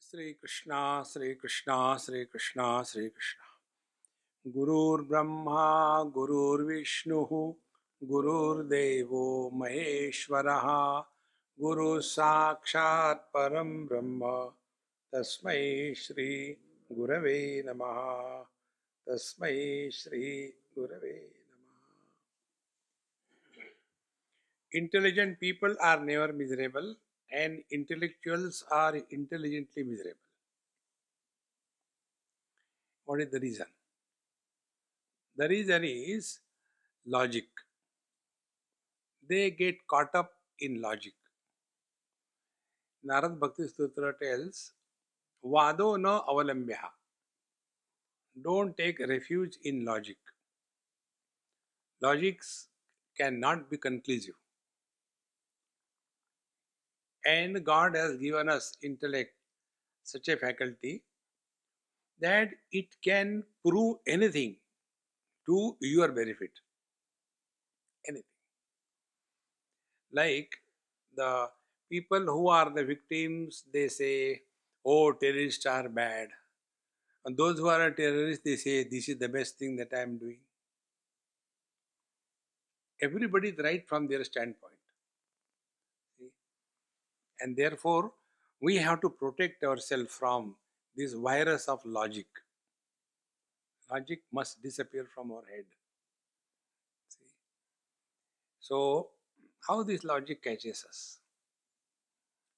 Sri Krishna, Sri Krishna, Sri Krishna, Sri Krishna. Gurur Brahma, Gurur Vishnu, Gurur Devo Maheshwaraha, Guru Sakshat Param Brahma, Tasmai Shri Gurave Namaha, Tasmai Shri Gurave Namaha. Intelligent people are never miserable, and intellectuals are intelligently miserable. What is the reason? The reason is logic. They get caught up in logic. Narad Bhakti Sutra tells, Vado na avalambyaha. Don't take refuge in logic. Logics cannot be conclusive. And God has given us intellect, such a faculty, that it can prove anything to your benefit. Anything. Like the people who are the victims, they say, oh, terrorists are bad. And those who are terrorists, they say, this is the best thing that I am doing. Everybody is right from their standpoint. See? And therefore, we have to protect ourselves from this virus of logic. Logic must disappear from our head. See? So, how this logic catches us?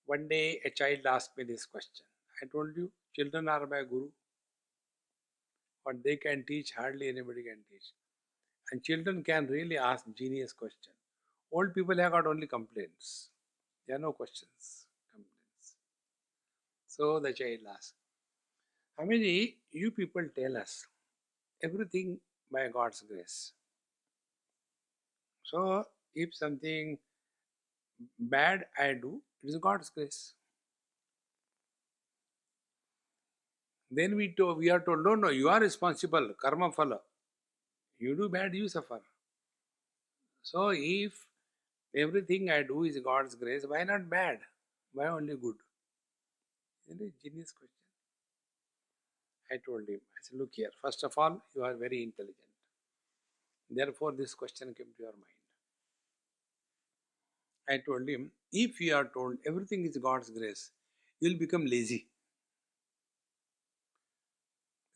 One day, a child asked me this question. I told you, children are my guru. What they can teach, hardly anybody can teach. And children can really ask genius questions. Old people have got only complaints. There are no questions, complaints. So the child asked, Amiji, you people tell us everything by God's grace. So if something bad I do, it is God's grace. Then we are told, no, you are responsible, karma phala. You do bad, you suffer. So if everything I do is God's grace, why not bad? Why only good? Isn't it a genius question? I told him, I said, look here, first of all, you are very intelligent. Therefore, this question came to your mind. I told him, if you are told everything is God's grace, you will become lazy.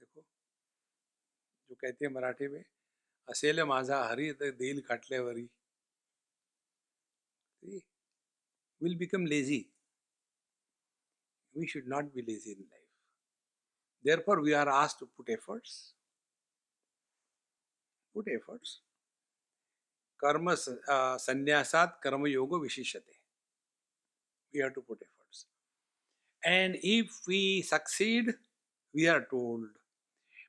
देखो जो कहते हैं मराठी में असेल माझा हरी तर देईल काटल्यावरी. See, we'll become lazy. We should not be lazy in life. Therefore, we are asked to put efforts. Put efforts. Karma sannyasat karma yoga vishishyate. We have to put efforts. And if we succeed, we are told,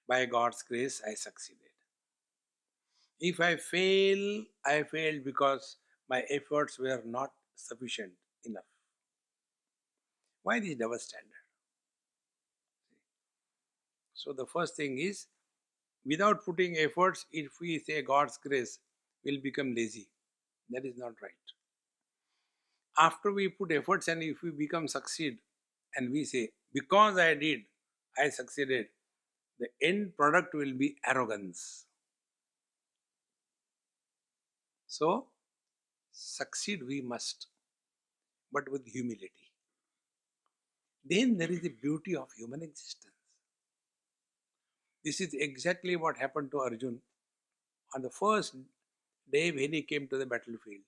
by God's grace, I succeeded. If I fail, I failed because my efforts were not sufficient enough. Why this double standard? So the first thing is, without putting efforts, if we say God's grace, we'll become lazy. That is not right. After we put efforts and if we become succeed, and we say, because I did, I succeeded, the end product will be arrogance. So, succeed we must, but with humility. Then there is the beauty of human existence. This is exactly what happened to Arjun on the first day when he came to the battlefield.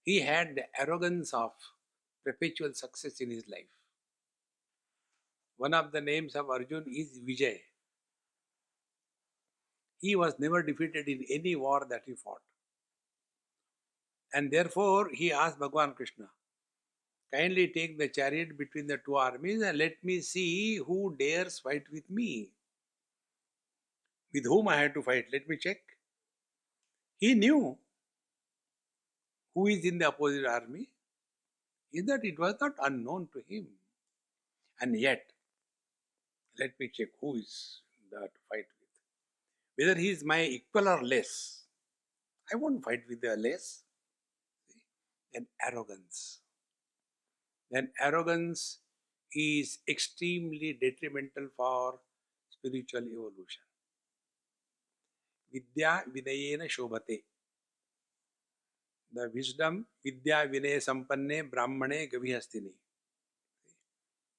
He had the arrogance of perpetual success in his life. One of the names of Arjun is Vijay. He was never defeated in any war that he fought. And therefore, he asked Bhagavan Krishna, kindly take the chariot between the two armies and let me see who dares fight with me. With whom I had to fight, let me check. He knew who is in the opposite army. Is that it was not unknown to him. And yet, let me check who is there to fight with. Whether he is my equal or less. I won't fight with the less. Then arrogance. Then arrogance is extremely detrimental for spiritual evolution. Vidya vinayena shobhate. The wisdom, Vidya vinaya sampanne brahmane gavihastini.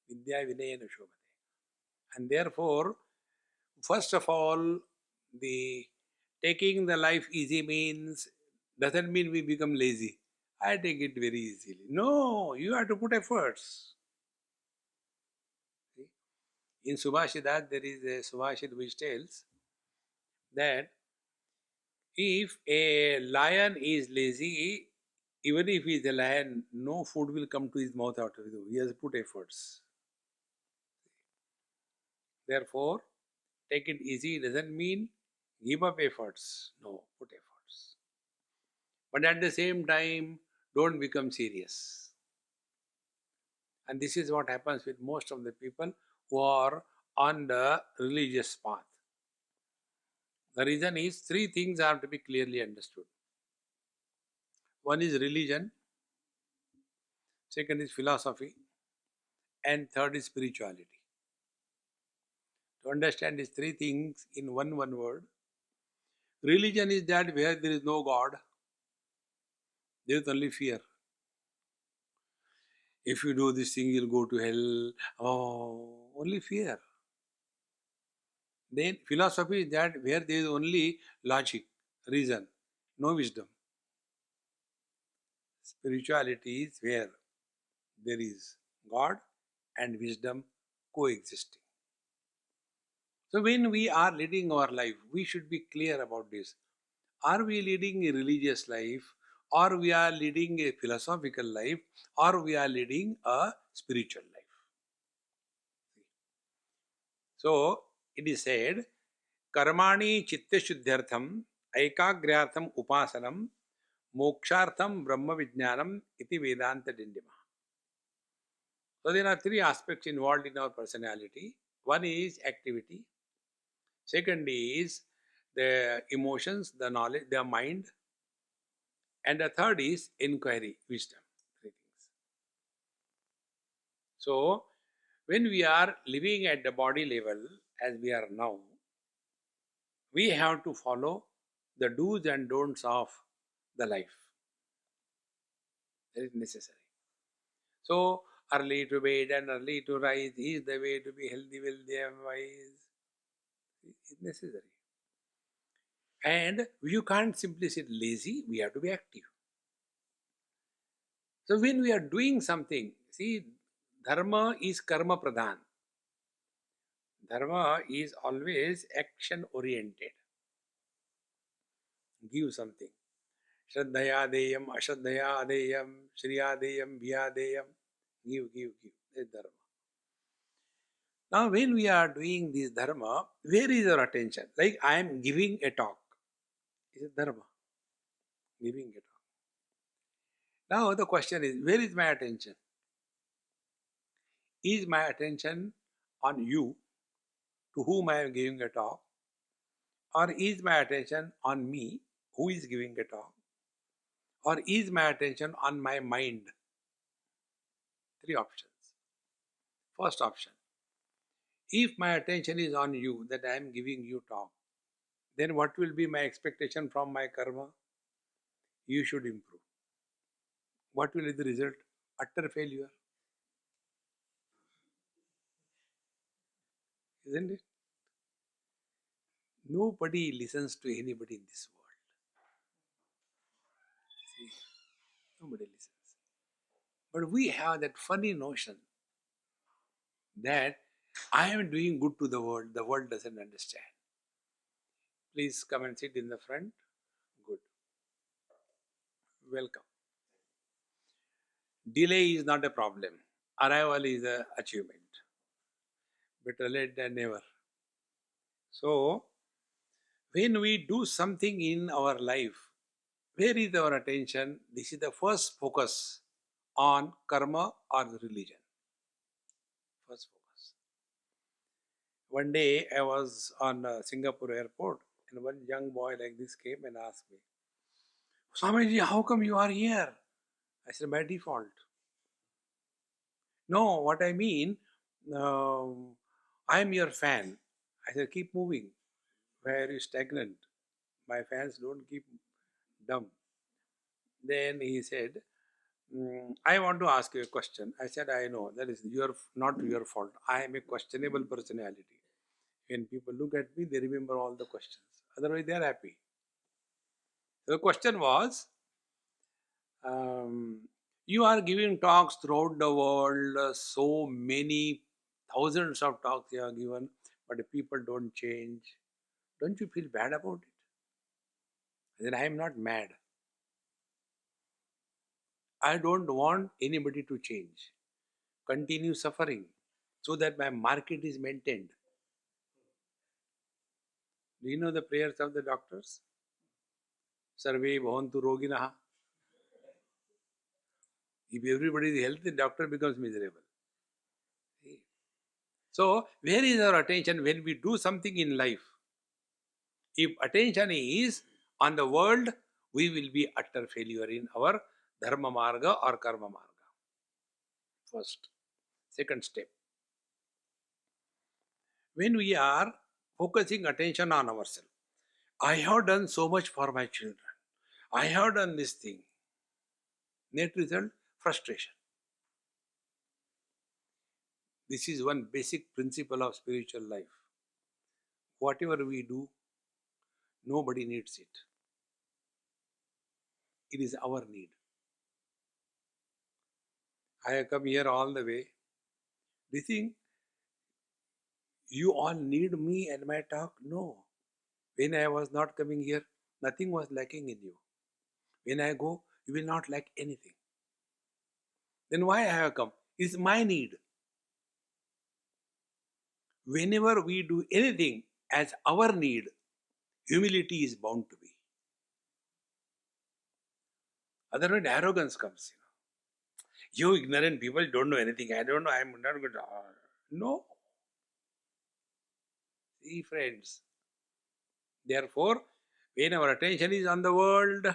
Vidya vinayena shobhate. And therefore, first of all, the taking the life easy means doesn't mean we become lazy. I take it very easily. No, you have to put efforts. See? In Subhashidas, there is a Subhashit which tells that if a lion is lazy, even if he is a lion, no food will come to his mouth after his. He has put efforts. Therefore, take it easy doesn't mean give up efforts. No, put efforts. But at the same time, don't become serious. And this is what happens with most of the people who are on the religious path. The reason is three things have to be clearly understood. One is religion, second is philosophy, and third is spirituality. To understand these three things in one word, religion is that where there is no God, there is only fear. If you do this thing, you'll go to hell. Oh, only fear. Then philosophy is that where there is only logic, reason, no wisdom. Spirituality is where there is God and wisdom coexisting. So when we are leading our life, we should be clear about this. Are we leading a religious life, or we are leading a philosophical life, or we are leading a spiritual life? So it is said, Karmani chitta shuddhyartham aikagryatham upasanam mokshartham brahma vijnanam iti vedanta dindima. So there are three aspects involved in our personality. One is activity. Second is the emotions, the knowledge, the mind. And the third is inquiry, wisdom. Three things. So when we are living at the body level, as we are now, we have to follow the do's and don'ts of the life. That is necessary. So, early to bed and early to rise is the way to be healthy, wealthy, and wise. It's necessary. And you can't simply sit lazy, we have to be active. So, when we are doing something, see, dharma is karma pradhan. Dharma is always action oriented. Give something. Shraddhaya deyam, ashraddhaya adeyam, shriya deyam, bhiya deyam. Give. That's dharma. Now, when we are doing this dharma, where is our attention? Like I am giving a talk. Is it dharma? Giving a talk. Now, the question is, where is my attention? Is my attention on you, to whom I am giving a talk? Or is my attention on me, who is giving a talk? Or is my attention on my mind? Three options. First option. If my attention is on you, that I am giving you talk, then what will be my expectation from my karma? You should improve. What will be the result? Utter failure. Isn't it? Nobody listens to anybody in this world. See, nobody listens. But we have that funny notion that I am doing good to the world doesn't understand. Please come and sit in the front. Good. Welcome. Delay is not a problem. Arrival is an achievement. Better late than never. So, when we do something in our life, where is our attention? This is the first focus on karma or religion. First focus. One day I was on Singapore airport and one young boy like this came and asked me, Swamiji, how come you are here? I said, by default. No, what I mean, I'm your fan. I said, keep moving. Why are you stagnant? My fans don't keep dumb. Then he said, I want to ask you a question. I said, I know that is not your fault. I am a questionable personality. When people look at me, they remember all the questions. Otherwise, they are happy. The question was, um, you are giving talks throughout the world, so many thousands of talks you have given, but the people don't change. Don't you feel bad about it? Then I am not mad. I don't want anybody to change. Continue suffering so that my market is maintained. Do you know the prayers of the doctors? Sarve bhavantu roginaha. If everybody is healthy, the doctor becomes miserable. See? So, where is our attention when we do something in life? If attention is on the world, we will be utter failure in our dharma marga or karma marga. First. Second step. When we are focusing attention on ourselves, I have done so much for my children. I have done this thing. Net result, frustration. This is one basic principle of spiritual life. Whatever we do, nobody needs it. It is our need. I have come here all the way. Do you think you all need me and my talk? No. When I was not coming here, nothing was lacking in you. When I go, you will not lack anything. Then why I have come? It's my need. Whenever we do anything as our need, humility is bound to be. Otherwise, arrogance comes. You ignorant people don't know anything. I don't know. I'm not good. No. See, friends. Therefore, when our attention is on the world,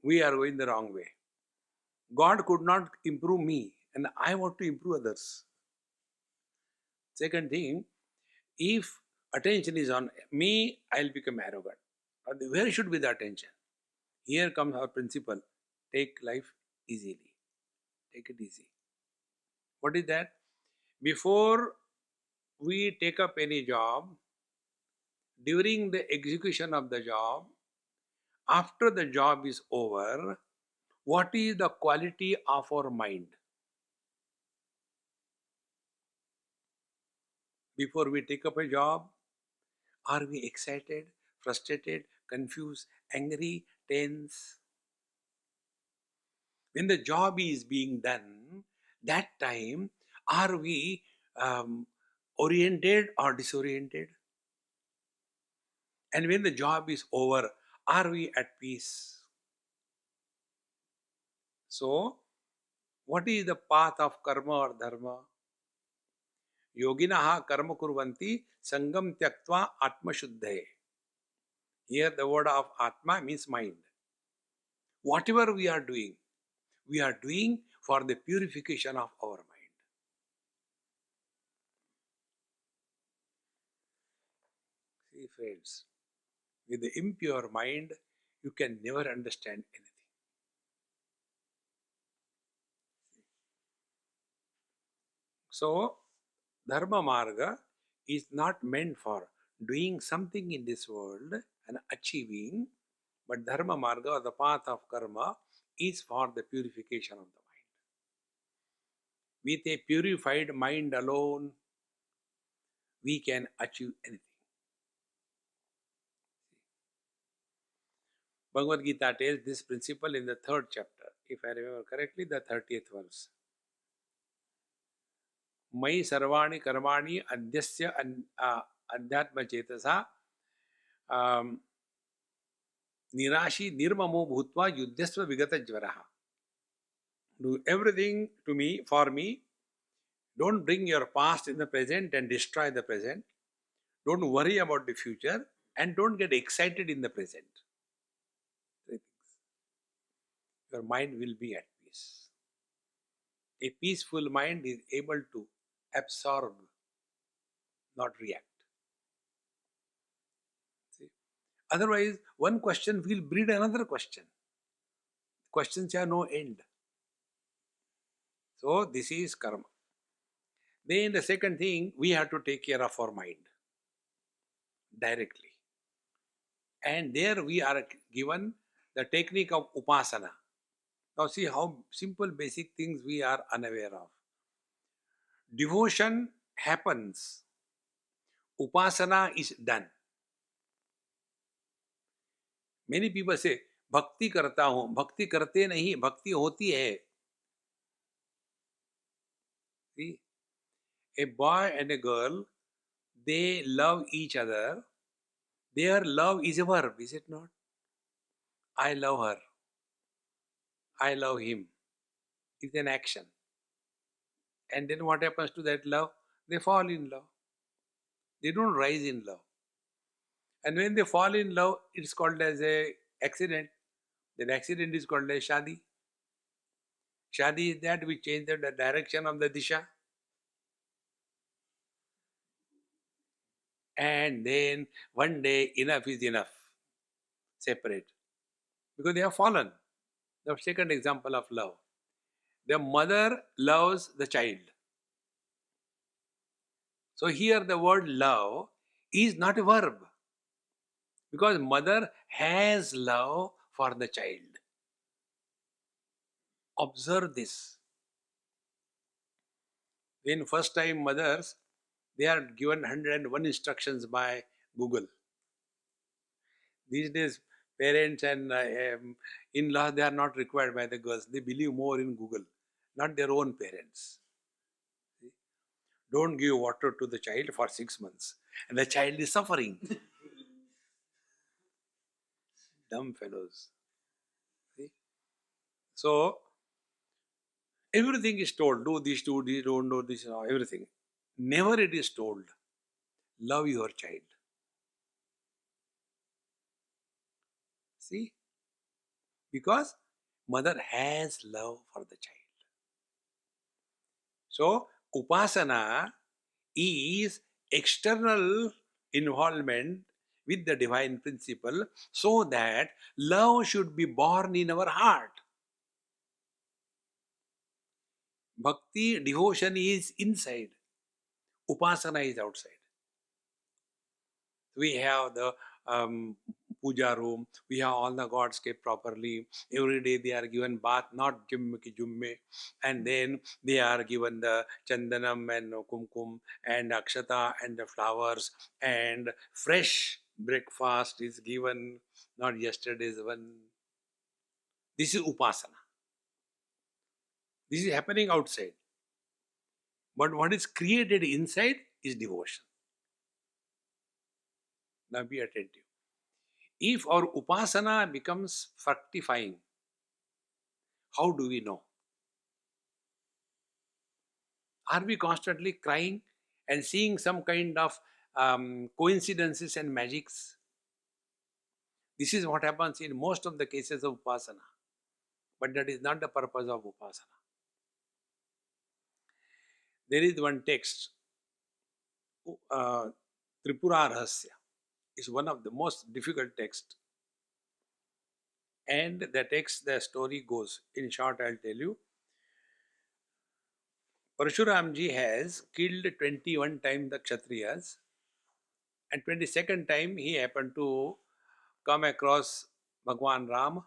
we are going the wrong way. God could not improve me, and I want to improve others. Second thing, if attention is on me, I'll become arrogant. Where should be the attention? Here comes our principle: take life easily. Take it easy. What is that? Before we take up any job, during the execution of the job, after the job is over, what is the quality of our mind? Before we take up a job, are we excited, frustrated, confused, angry, tense? When the job is being done, that time, are we oriented or disoriented? And when the job is over, are we at peace? So, what is the path of karma or dharma? Yoginaha karma kurvanti sangam tyaktva atma shuddhaye. Here the word of atma means mind. Whatever we are doing for the purification of our mind. See, friends, with the impure mind, you can never understand anything. So, Dharma Marga is not meant for doing something in this world and achieving, but Dharma Marga or the path of karma is for the purification of the mind. With a purified mind alone, we can achieve anything. Bhagavad Gita tells this principle in the 3rd chapter, if I remember correctly, the 30th verse. Mai sarvani karmani adyasya adhyatma chetasa nirashi nirmamo bhutva yuddhasva vigata jvaraha. Do everything to me, for me. Don't bring your past in the present and destroy the present. Don't worry about the future and don't get excited in the present. 3 things. Your mind will be at peace. A peaceful mind is able to absorb, not react. See? Otherwise, one question will breed another question. Questions have no end. So, this is karma. Then the second thing, we have to take care of our mind directly. And there we are given the technique of upasana. Now see how simple basic things we are unaware of. Devotion happens. Upasana is done. Many people say, भक्ति करता हूं, भक्ति करते नहीं, भक्ति होती है. See, a boy and a girl, they love each other. Their love is a verb, is it not? I love her. I love him. It's an action. And then what happens to that love? They fall in love. They don't rise in love. And when they fall in love, it's called as a accident. That accident is called as shadi. Shadi is that we change the direction of the disha. And then one day enough is enough. Separate. Because they have fallen. The second example of love. The mother loves the child. So here the word love is not a verb. Because mother has love for the child. Observe this. When first time mothers, they are given 101 instructions by Google. These days, parents and in-laws, they are not required by the girls. They believe more in Google, not their own parents. See? Don't give water to the child for 6 months. And the child is suffering. Dumb fellows. See? So, everything is told. Do this, don't do this, everything. Never it is told, love your child. See? Because mother has love for the child. So, upasana is external involvement with the divine principle so that love should be born in our heart. Bhakti, devotion is inside. Upasana is outside. We have the puja room, we have all the gods kept properly. Every day they are given bath, not jumme ki jumme. And then they are given the chandanam and kumkum and akshata and the flowers. And fresh breakfast is given, not yesterday's one. This is upasana. This is happening outside. But what is created inside is devotion. Now be attentive. If our upasana becomes fructifying, how do we know? Are we constantly crying and seeing some kind of coincidences and magics? This is what happens in most of the cases of upasana. But that is not the purpose of upasana. There is one text, Tripura Rahasya, is one of the most difficult texts. And the text, the story goes, in short I'll tell you. Parshuramji has killed 21 times the Kshatriyas, and 22nd time he happened to come across Bhagwan Ram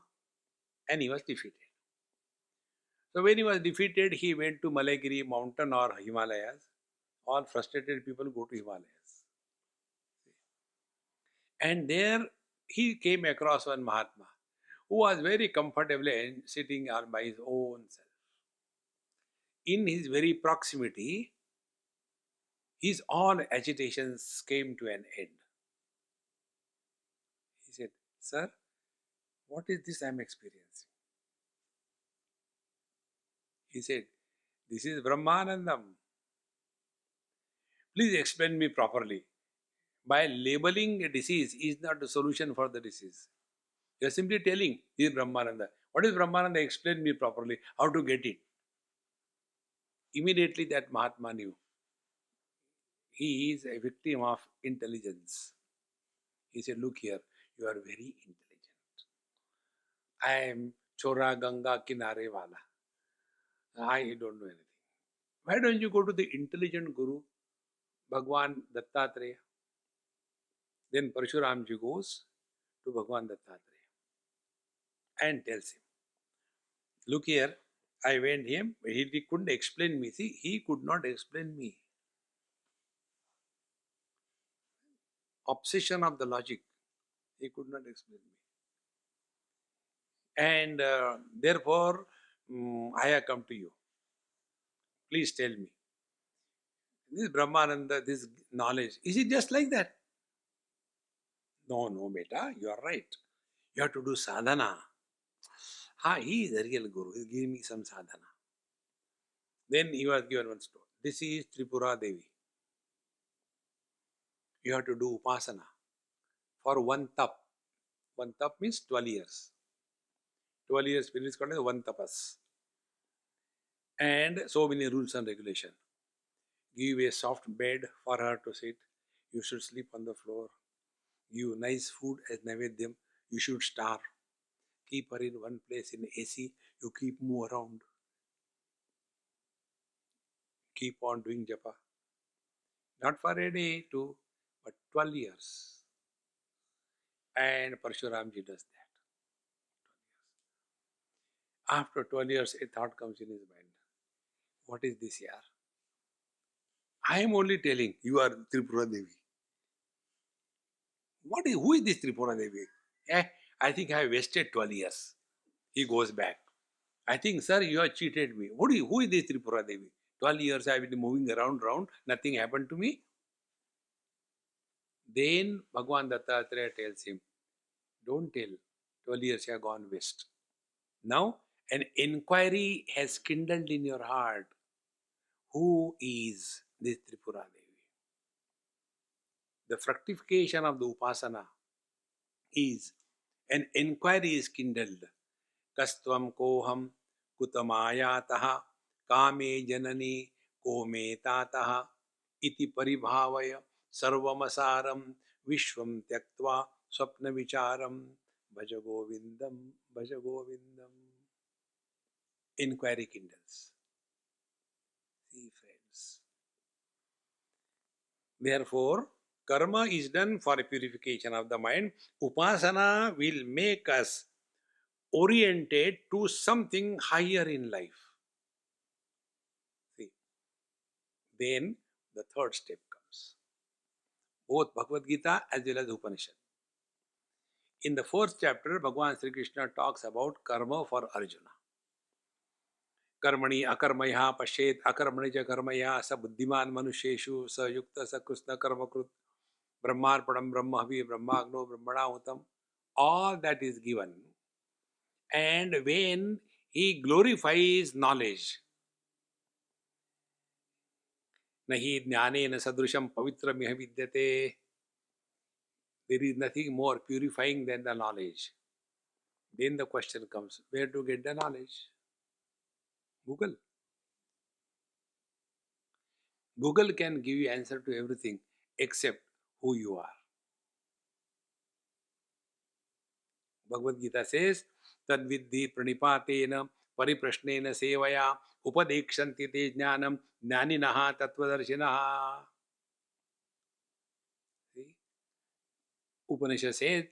and he was defeated. So when he was defeated, he went to Malaygiri mountain or Himalayas. All frustrated people go to Himalayas. And there he came across one Mahatma who was very comfortably sitting by his own self. In his very proximity, his all agitations came to an end. He said, "Sir, what is this I am experiencing?" He said, "This is Brahmanandam. Please explain me properly. By labeling a disease is not the solution for the disease. You are simply telling, this is Brahmananda. What is Brahmananda? Explain me properly. How to get it?" Immediately that Mahatma knew he is a victim of intelligence. He said, look here, you are very intelligent. I am Chora Ganga Kinare Wala. I don't know anything. Why don't you go to the intelligent Guru, Bhagwan Dattatreya? Then Parshuramji goes to Bhagwan Dattatreya and tells him, look here, I went him, he couldn't explain me. See, he could not explain me. Obsession of the logic, he could not explain me. And therefore, I have come to you. Please tell me. This Brahmananda, this knowledge, is it just like that? No, no, beta, you are right. You have to do sadhana. He is the real Guru. He give me some sadhana. Then he was given one story. This is Tripura Devi. You have to do upasana for one tap. One tap means 12 years. 12 years period is called as one tapas. And so many rules and regulations. Give a soft bed for her to sit. You should sleep on the floor. Give nice food as Naivedyam. You should starve. Keep her in one place in AC. You keep move around. Keep on doing japa. Not for a day, two, but 12 years. And Parshuramji does that. After 12 years, a thought comes in his mind. What is this here? I am only telling you are Tripura Devi. Who is this Tripura Devi? I think I have wasted 12 years. He goes back. I think, sir, you have cheated me. Who is this Tripura Devi? 12 years I have been moving around, nothing happened to me. Then Bhagwan Dattatreya tells him, don't tell, 12 years have gone waste. Now, an inquiry has kindled in your heart. Who is this Tripura Devi? The fructification of the upasana is an inquiry is kindled. Kastvam koham kutamayataha kame janani kome tataha iti paribhavaya sarvamasaram vishvam tyaktva swapna vicharam bhaja govindam bhaja govindam. Inquiry kindles. See, friends. Therefore, karma is done for a purification of the mind. Upasana will make us oriented to something higher in life. See, then the third step comes. Both Bhagavad Gita as well as Upanishad. In the fourth chapter, Bhagavan Sri Krishna talks about karma for Arjuna. Karmani akarmaya pashet akarmani ja karmaya sa buddhiman manusheshu sa yukta sa krishna karmakrut brahmarpanam brahmahavi brahmagno brahmanahutam. All that is given. And when he glorifies knowledge, nahi jnanena sadrusham pavitram vidyate, there is nothing more purifying than the knowledge. Then the question comes, where to get the knowledge? Google. Google can give you answer to everything except who you are. Bhagavad Gita says, Tadvidhi pranipatena pariprashnena sevaya upadekshanti te jnanam jnaninaha tattvadarshinaha. See? Upanishad says,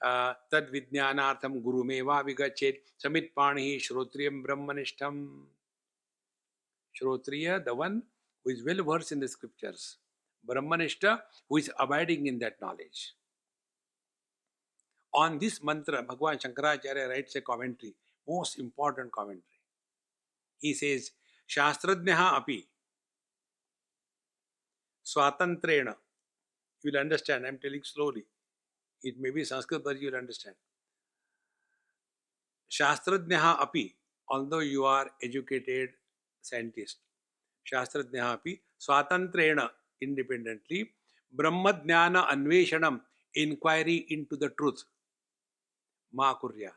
Tadvidnyanartham gurumeva vigachet samitpanihi shrotriyam brahmanishtam. Shrotriya, the one who is well versed in the scriptures. Brahmanishta, who is abiding in that knowledge. On this mantra, Bhagavan Shankaracharya writes a commentary, most important commentary. He says, Shastrajnaha api swatantrena. You will understand, I am telling slowly. It may be Sanskrit, but you will understand. Shastrajnaha api, although you are educated scientist, Shastrajnaha api swatantrena, independently, Brahmadhyana anveshanam, inquiry into the truth. Ma kuryat.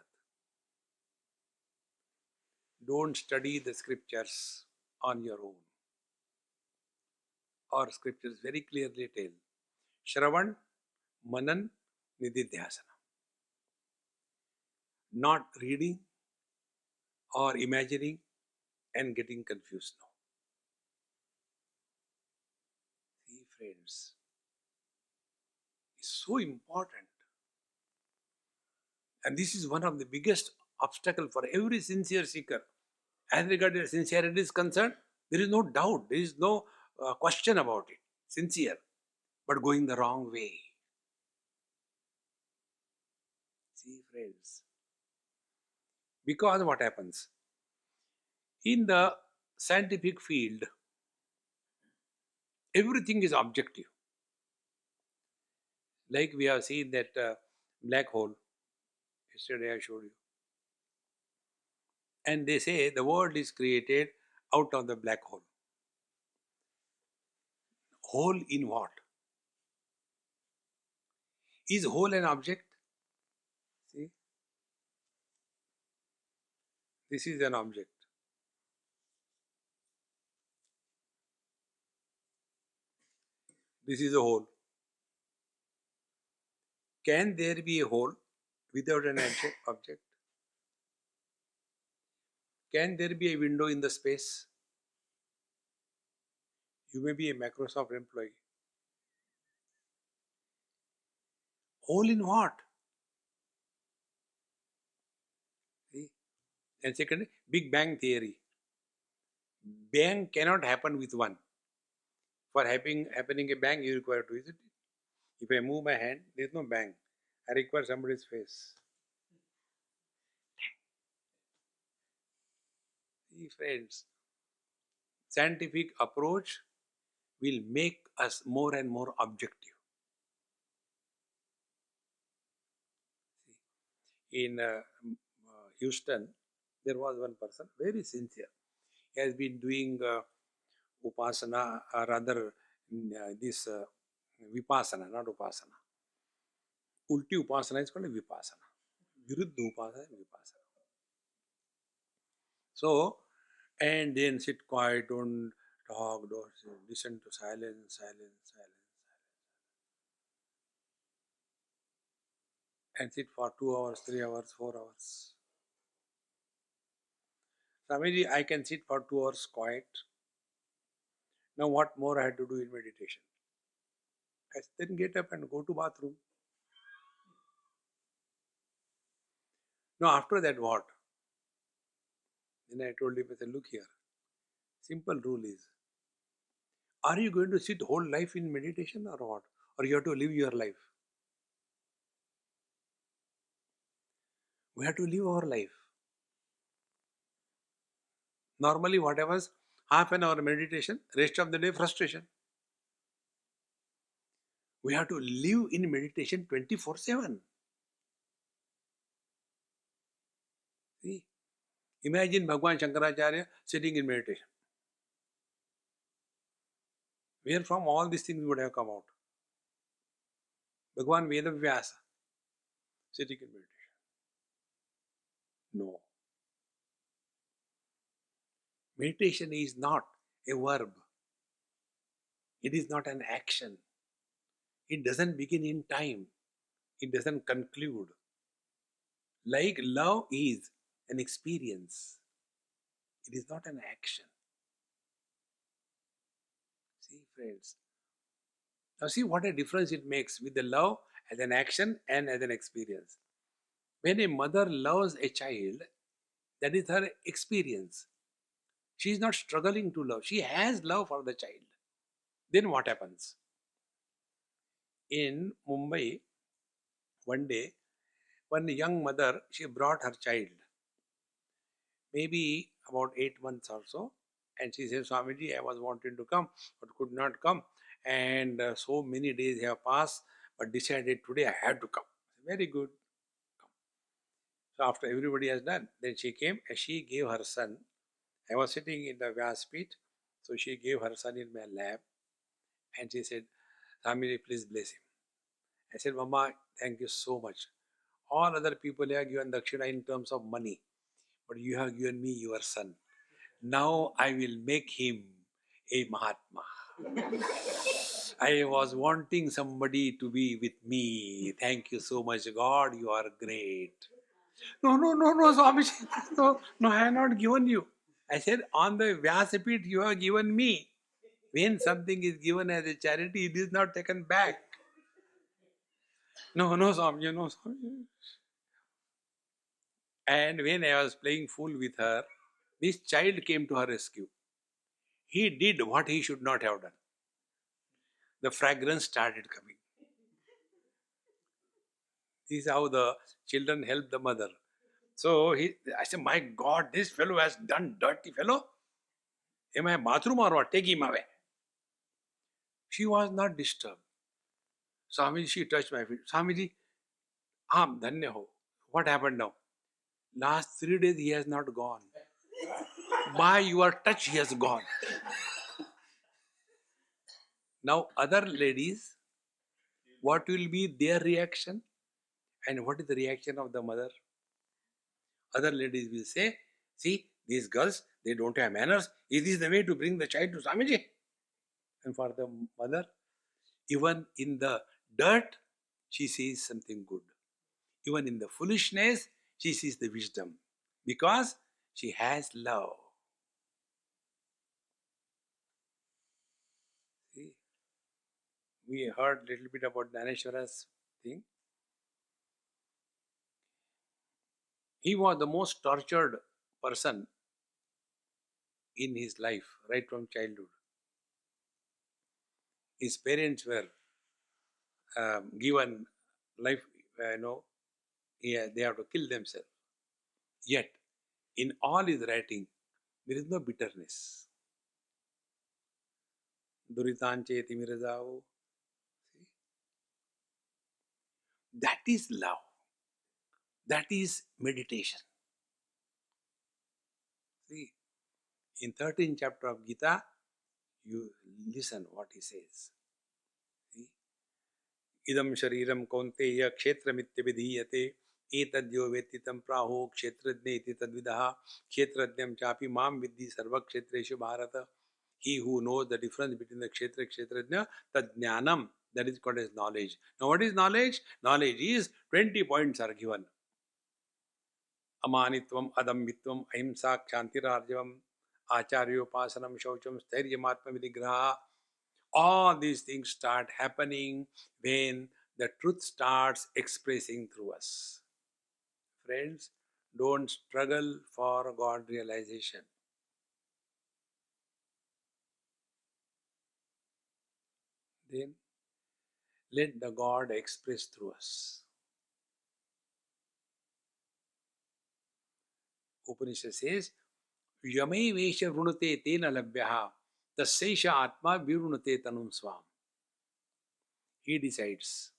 Don't study the scriptures on your own. Our scriptures very clearly tell Shravan, Manan, Nididhyasana. Not reading or imagining and getting confused now. See, friends, it's so important. And this is one of the biggest obstacle for every sincere seeker. As regards sincerity is concerned, there is no doubt, there is no question about it. Sincere, but going the wrong way. See, friends, because what happens? In the scientific field, everything is objective. Like we have seen that black hole, yesterday I showed you. And they say the world is created out of the black hole. Hole in what? Is hole an object? See, this is an object. This is a hole. Can there be a hole without an object? Can there be a window in the space? You may be a Microsoft employee. Hole in what? See? And second, Big Bang theory. Bang cannot happen with one. For happening a bang, you require two, isn't it? If I move my hand, there is no bang. I require somebody's face. See, friends, scientific approach will make us more and more objective. In Houston, there was one person, very sincere. He has been doing upasana, rather this vipassana, not upasana. Ulti upasana is called vipassana. Viruddha upasana, vipassana. So, and then sit quiet, don't talk, don't listen to silence, silence, silence. And sit for 2 hours, 3 hours, 4 hours. Swamiji, I can sit for 2 hours quiet. Now what more I had to do in meditation? I then get up and go to bathroom. Now after that what? Then I told him, I said, look here, simple rule is, are you going to sit whole life in meditation or what? Or you have to live your life? We have to live our life. Normally what happens? Half an hour meditation, rest of the day frustration. We have to live in meditation 24/7. See? Imagine Bhagwan Shankaracharya sitting in meditation. Where from all these things would have come out? Bhagwan Vedavyasa sitting in meditation. No. Meditation is not a verb. It is not an action. It doesn't begin in time. It doesn't conclude. Like love is an experience. It is not an action. See, friends. Now see what a difference it makes with the love as an action and as an experience. When a mother loves a child, that is her experience. She is not struggling to love. She has love for the child. Then what happens? In Mumbai, one day, one young mother, she brought her child, maybe about 8 months or so, and she said, Swamiji, I was wanting to come, but could not come. And so many days have passed, but decided today I had to come. Very good. Come. So after everybody has done, then she came and she gave her son. I was sitting in the Vyaspeeth, so she gave her son in my lap, and she said, Swamiji, please bless him. I said, Mama, thank you so much. All other people have given dakshina in terms of money, but you have given me your son. Now I will make him a Mahatma. I was wanting somebody to be with me. Thank you so much, God. You are great. No, no, no, no, Swami. No, no, I have not given you. I said, on the Vyasapit, you have given me. When something is given as a charity, it is not taken back. No, no, Swami, no, Swami. And when I was playing fool with her, this child came to her rescue. He did what he should not have done. The fragrance started coming. This is how the children help the mother. So I said, my God, this fellow has done dirty fellow. Am I bathroom or what? Take him away. She was not disturbed. Swamiji, she touched my feet. Swamiji, dhanya ho. What happened now? Last 3 days he has not gone. By your touch he has gone. Now other ladies, what will be their reaction? And what is the reaction of the mother? Other ladies will say, see, these girls, they don't have manners. Is this the way to bring the child to Swamiji? And for the mother, even in the dirt, she sees something good. Even in the foolishness, she sees the wisdom. Because she has love. See, we heard a little bit about Dhaneshwara's thing. He was the most tortured person in his life, right from childhood. His parents were given life, they have to kill themselves. Yet, in all his writing, there is no bitterness. Duritanche Timirajao. That is love. That is meditation. See, in 13th chapter of Gita, you listen what he says. See? Idam shariram kaunteya kshetramittya vidhiyate etadyo vetitam praho kshetrajne iti tadvidaha kshetrajnam chapi mam vidhi sarva kshetreshu bharata. He who knows the difference between the kshetra kshetrajna, tadjnanam, that is called as knowledge. Now what is knowledge? Knowledge is 20 points are given. Amanitvam, adammitvam, ahimsa, kshantirarjavam, acharyopasanam, shaucham, stairyam, atmavidigraha. All these things start happening when the truth starts expressing through us. Friends, don't struggle for God realization. Then let the God express through us. Upanishad says, Yame vesha vrunate tena labhyaha tasesha atma virunate tanum swam. He decides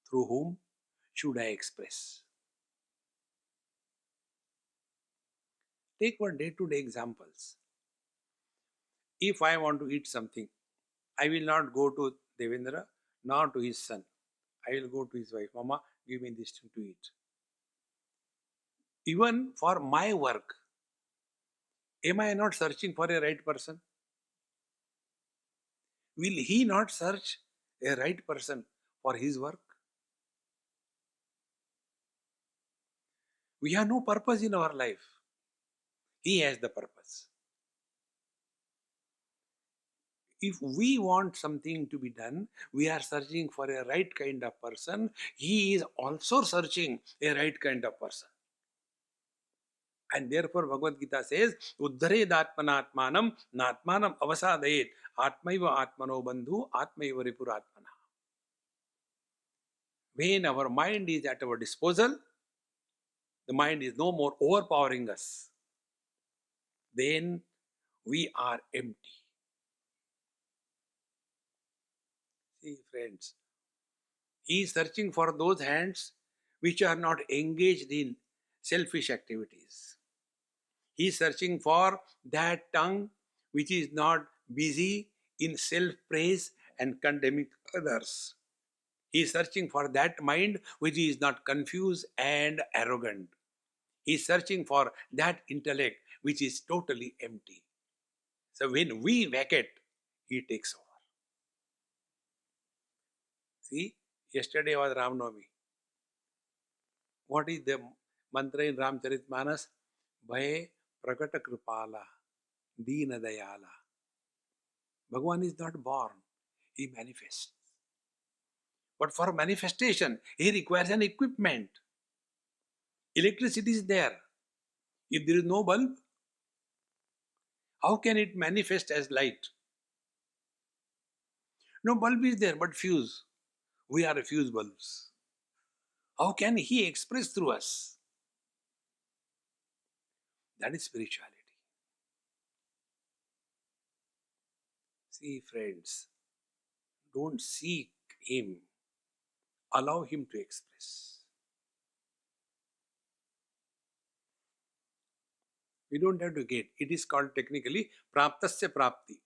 through whom should I express. Take one day-to-day examples. If I want to eat something, I will not go to Devendra nor to his son. I will go to his wife. Mama, give me this thing to eat. Even for my work, am I not searching for a right person? Will he not search a right person for his work? We have no purpose in our life. He has the purpose. If we want something to be done, we are searching for a right kind of person. He is also searching a right kind of person. And therefore Bhagavad Gita says, Uddhared atmanatmanam natmanam avasadayet atmaiva atmano bandhu atmaiva ripuratmana. When our mind is at our disposal, the mind is no more overpowering us, then we are empty. See, friends, he is searching for those hands which are not engaged in selfish activities. He is searching for that tongue which is not busy in self-praise and condemning others. He is searching for that mind which is not confused and arrogant. He is searching for that intellect which is totally empty. So when we vacate, he takes over. See, yesterday was Ram Navami. What is the mantra in Ramcharitmanas? Bhaye prakata kripala, deena dayala. Bhagavan is not born, he manifests. But for manifestation, he requires an equipment. Electricity is there. If there is no bulb, how can it manifest as light? No bulb is there, but fuse. We are fuse bulbs. How can he express through us? That is spirituality. See, friends, don't seek him. Allow him to express. We don't have to get. It is called technically praptasya prapti.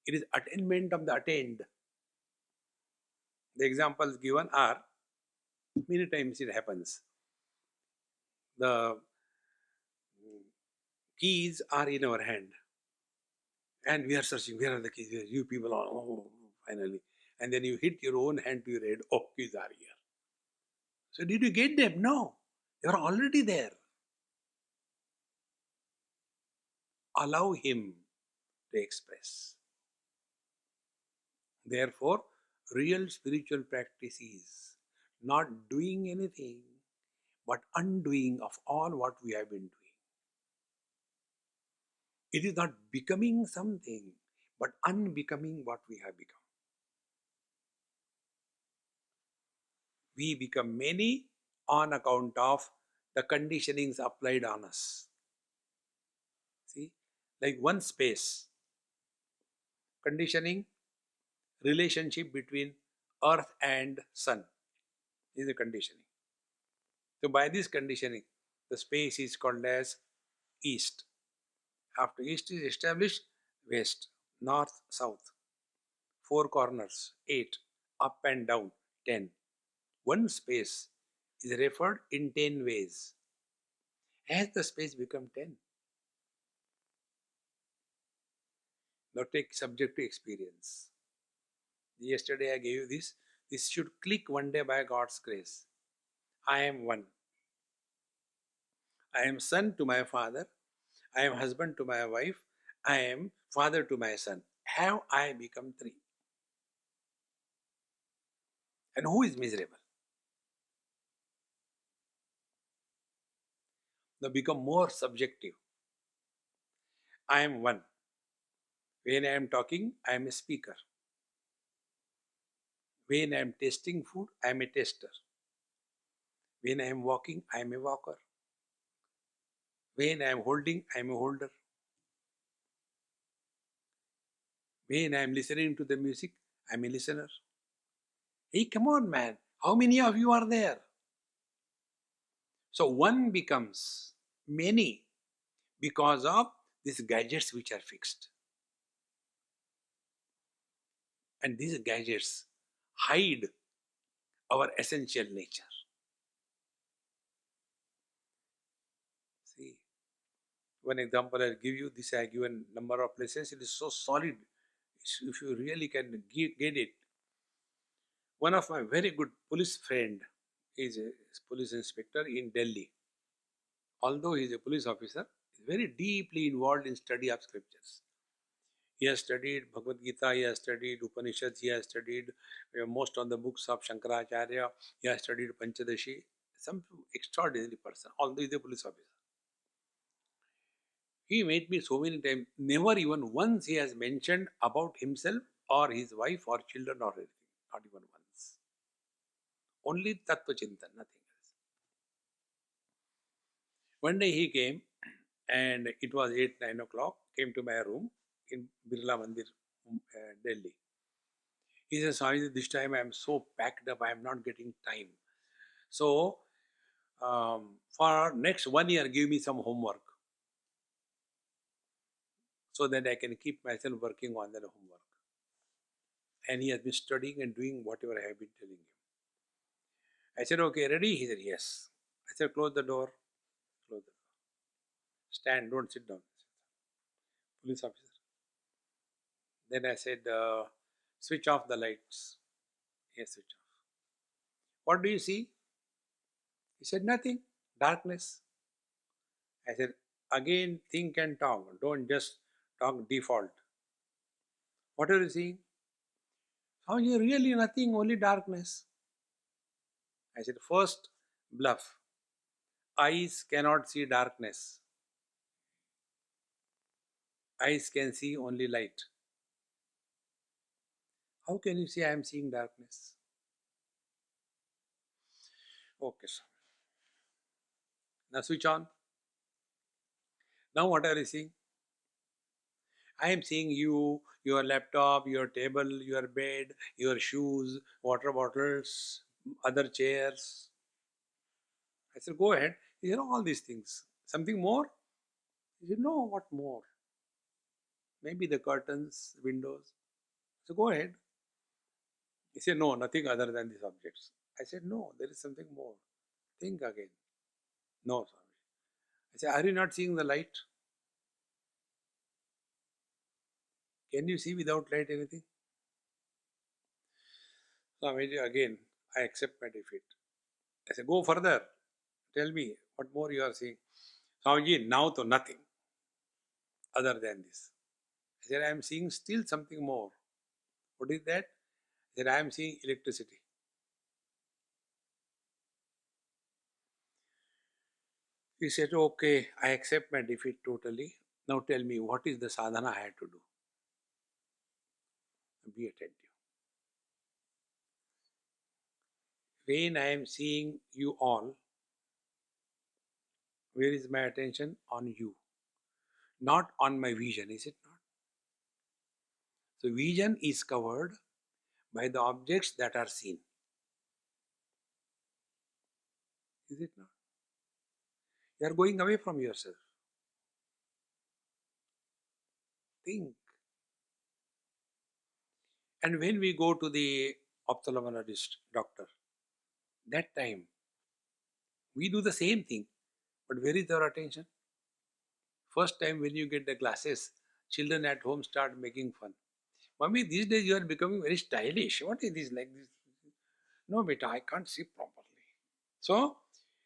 It is attainment of the attained. The examples given are, many times it happens. The keys are in our hand. And we are searching, where are the keys? Where you people are, oh, finally. And then you hit your own hand to your head, oh, keys are here. So did you get them? No. They are already there. Allow him to express. Therefore, real spiritual practice is not doing anything, but undoing of all what we have been doing. It is not becoming something, but unbecoming what we have become. We become many on account of the conditionings applied on us. See, like one space, conditioning, relationship between earth and sun is the conditioning. So by this conditioning, the space is called as east. After east is established, west, north, south. 4 corners, 8, up and down, 10. One space is referred in 10 ways. Has the space become 10? Now take subject to experience. Yesterday I gave you this. This should click one day by God's grace. I am one. I am son to my father. I am husband to my wife. I am father to my son. Have I become 3? And who is miserable? Now become more subjective. I am one. When I am talking, I am a speaker. When I am tasting food, I am a taster. When I am walking, I am a walker. When I am holding, I am a holder. When I am listening to the music, I am a listener. Hey, come on, man. How many of you are there? So one becomes many because of these gadgets which are fixed. And these gadgets hide our essential nature. See, one example I'll give you, this I give a number of places, it is so solid. If you really can get it. One of my very good police friend is a police inspector in Delhi. Although he is a police officer, he is very deeply involved in study of scriptures. He has studied Bhagavad Gita, he has studied Upanishads, he has studied most of the books of Shankaracharya, he has studied Panchadashi. Some extraordinary person, although he is a police officer. He met me so many times, never even once he has mentioned about himself or his wife or children or anything. Not even once. Only Tattva Chintan, nothing else. One day he came and it was 8, 9 o'clock, came to my room in Birla Mandir, Delhi. He says, Swami, this time I am so packed up, I am not getting time. So, for next 1 year, give me some homework so that I can keep myself working on that homework. And he has been studying and doing whatever I have been telling him. I said, okay, ready? He said, yes. I said, close the door. Stand, don't sit down. Police officer. Then I said, switch off the lights. Yes, switch off. What do you see? He said, nothing. Darkness. I said, again, think and talk. Don't just talk default. What are you seeing? How you really nothing, only darkness. I said, first bluff. Eyes cannot see darkness. Eyes can see only light. How can you say I am seeing darkness? Okay, sir. Now switch on. Now what are you seeing? I am seeing you, your laptop, your table, your bed, your shoes, water bottles, other chairs. I said, go ahead. He said, all these things. Something more? He said, no, what more? Maybe the curtains, windows. So go ahead. He said, no, nothing other than these objects. I said, no, there is something more. Think again. No, Swami. I said, are you not seeing the light? Can you see without light anything? Swami, again, I accept my defeat. I said, go further. Tell me what more you are seeing. Swamiji, now to nothing other than this. I said, I am seeing still something more. What is that? I said, I am seeing electricity. He said, okay, I accept my defeat totally. Now tell me, what is the sadhana I had to do? Be attentive. When I am seeing you all, where is my attention? On you. Not on my vision, is it not? So vision is covered by the objects that are seen. Is it not? You are going away from yourself. Think. And when we go to the ophthalmologist doctor, that time we do the same thing. But where is our attention? First time when you get the glasses, children at home start making fun. Mommy, these days you are becoming very stylish. What is this like this? No, beta, I can't see properly. So,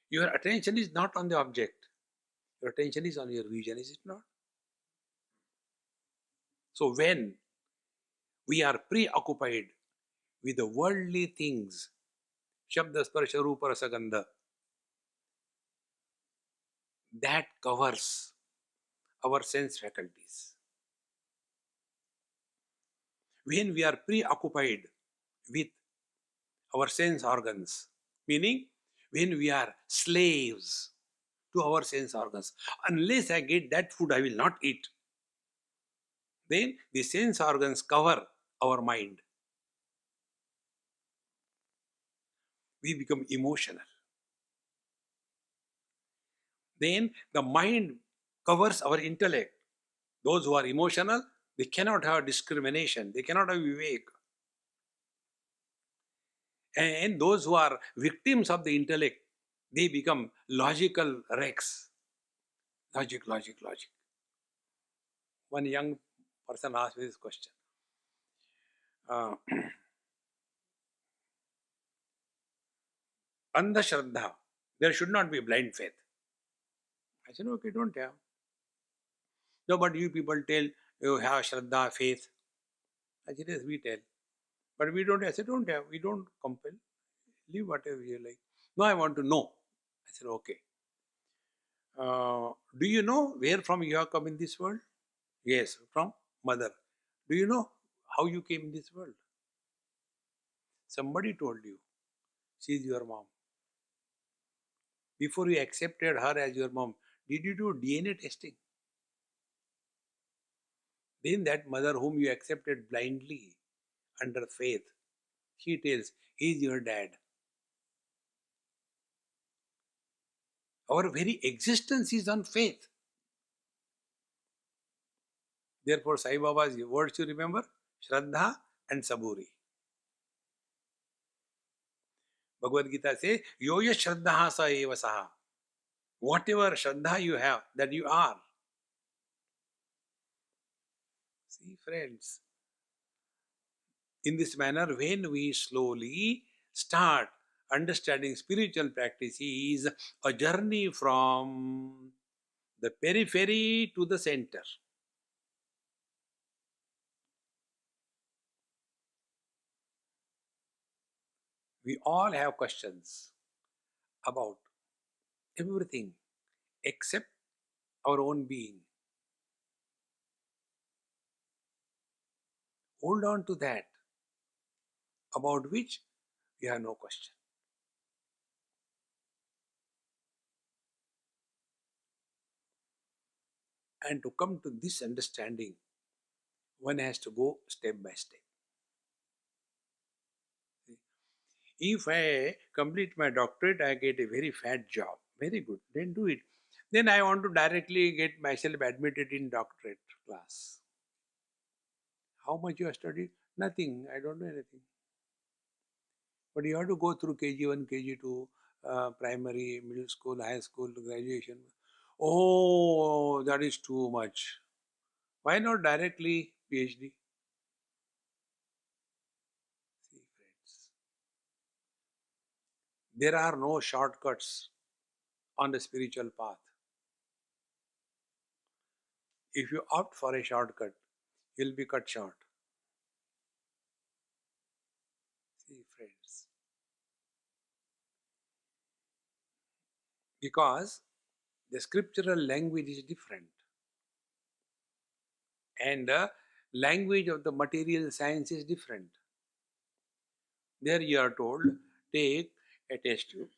your attention is not on the object. Your attention is on your vision, is it not? So, when we are preoccupied with the worldly things, Shabda, Sparsha, Rupa, Rasa, Gandha, that covers our sense faculties. When we are preoccupied with our sense organs, meaning when we are slaves to our sense organs, unless I get that food, I will not eat. Then the sense organs cover our mind. We become emotional. Then the mind covers our intellect. Those who are emotional, they cannot have discrimination, they cannot have vivek. And those who are victims of the intellect, they become logical wrecks. Logic, logic, logic. One young person asked me this question. Andha Shraddha, there should not be blind faith. I said, okay, don't have. No, but you people tell you have Shraddha, faith. I said, yes, we tell. But we don't. I said, don't have. We don't compel. Leave whatever you like. No, I want to know. I said, okay. Do you know where from you have come in this world? Yes, from mother. Do you know how you came in this world? Somebody told you. She is your mom. Before you accepted her as your mom, did you do DNA testing? Then that mother whom you accepted blindly under faith, she tells, he is your dad. Our very existence is on faith. Therefore, Sai Baba's words you remember? Shraddha and Saburi. Bhagavad Gita says, Yoya Shraddha sa eva saha. Whatever Shraddha you have, that you are. See, friends, in this manner, when we slowly start understanding spiritual practice is a journey from the periphery to the center. We all have questions about everything except our own being. Hold on to that, about which we have no question. And to come to this understanding, one has to go step by step. If I complete my doctorate, I get a very fat job. Very good. Then do it. Then I want to directly get myself admitted in doctorate class. How much you have studied? Nothing. I don't know anything. But you have to go through KG1, KG2, primary, middle school, high school, graduation. Oh, that is too much. Why not directly PhD? See, friends, there are no shortcuts on the spiritual path. If you opt for a shortcut, you'll be cut short. See, friends, because the scriptural language is different and the language of the material science is different. There you are told, take a test tube,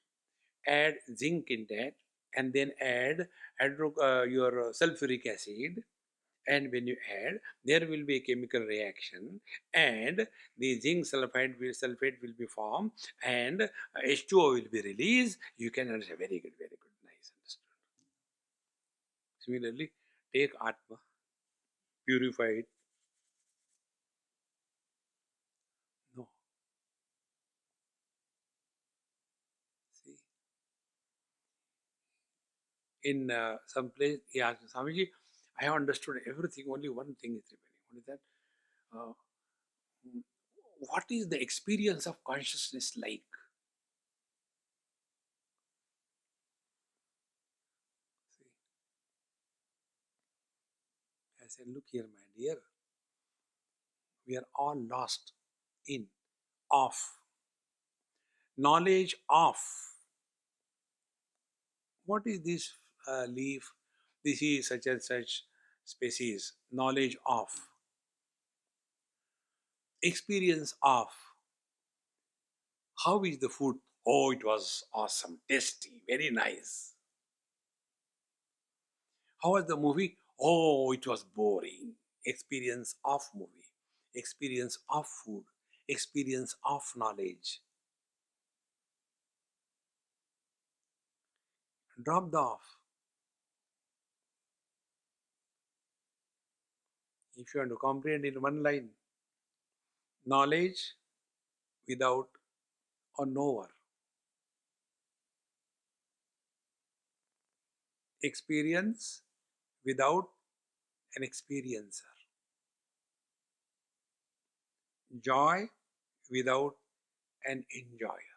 add zinc in that, and then add your sulfuric acid. And when you add, there will be a chemical reaction, and the sulfate will be formed, and H2O will be released. You can understand. Very good, very good, nice, understood. Similarly, take Atma, purify it. No, see, in some place he asked me, Swamiji, I have understood everything. Only one thing is remaining. What is that? Uh, what is the experience of consciousness like? See, I said, look here, my dear, we are all lost in, of, knowledge of. What is this leaf? This is such and such species. Knowledge of, experience of. How is the food? Oh, it was awesome, tasty, very nice. How was the movie? Oh, it was boring. Experience of movie, experience of food, experience of knowledge. Drop the off. If you want to comprehend in one line, knowledge without a knower, experience without an experiencer, joy without an enjoyer.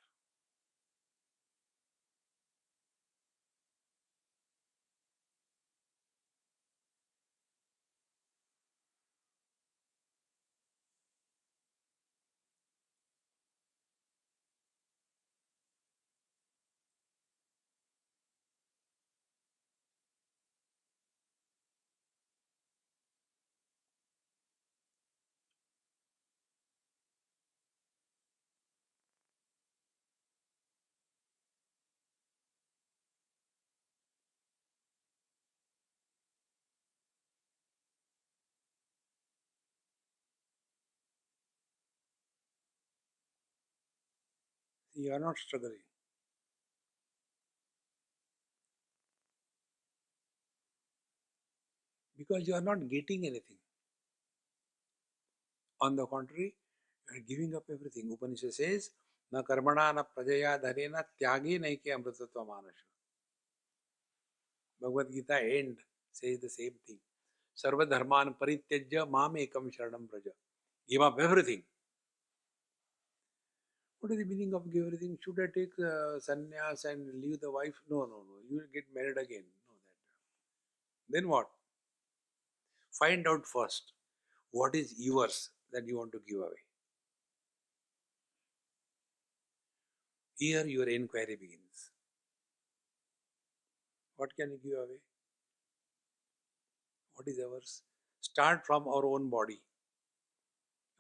You are not struggling because you are not getting anything. On the contrary, you are giving up everything. Upanishad says, na karmana na prajaya dharena tyage naike amritatva manasha. Bhagavad Gita end says the same thing. Sarva dharman parityajya mam ekam sharanam braja. Give up everything. What is the meaning of give everything? Should I take sannyas and leave the wife? No, no, no. You will get married again. No, that. Then what? Find out first what is yours that you want to give away. Here your inquiry begins. What can you give away? What is ours? Start from our own body.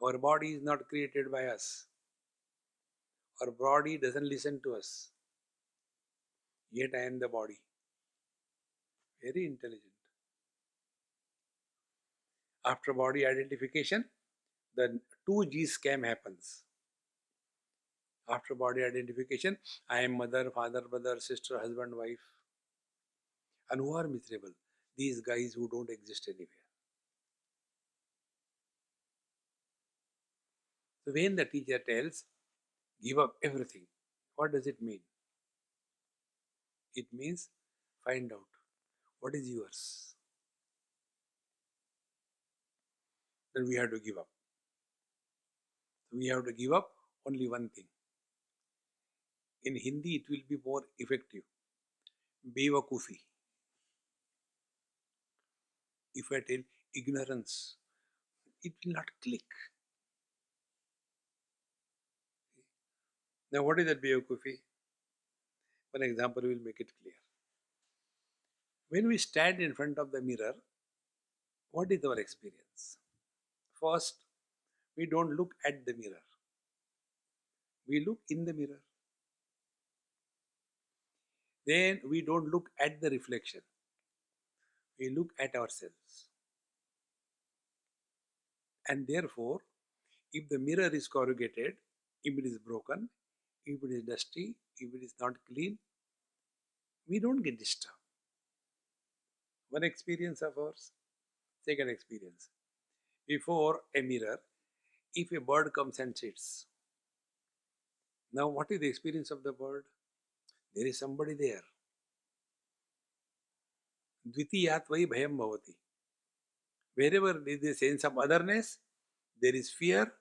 Our body is not created by us. Our body doesn't listen to us. Yet I am the body. Very intelligent. After body identification, the 2G scam happens. After body identification, I am mother, father, brother, sister, husband, wife. And who are miserable? These guys who don't exist anywhere. So when the teacher tells, give up everything, what does it mean? It means find out what is yours. Then we have to give up. So we have to give up only one thing. In Hindi, it will be more effective. Bewakufi. If I tell ignorance, it will not click. Now, what is that bewakufi? One example will make it clear. When we stand in front of the mirror, what is our experience? First, we don't look at the mirror. We look in the mirror. Then we don't look at the reflection. We look at ourselves. And therefore, if the mirror is corrugated, if it is broken, if it is dusty, if it is not clean, we don't get disturbed. One experience of ours. Second experience. Before a mirror, if a bird comes and sits, now what is the experience of the bird? There is somebody there. Dvitiyatvai bhayam bhavati. Wherever there is a sense of otherness, there is fear,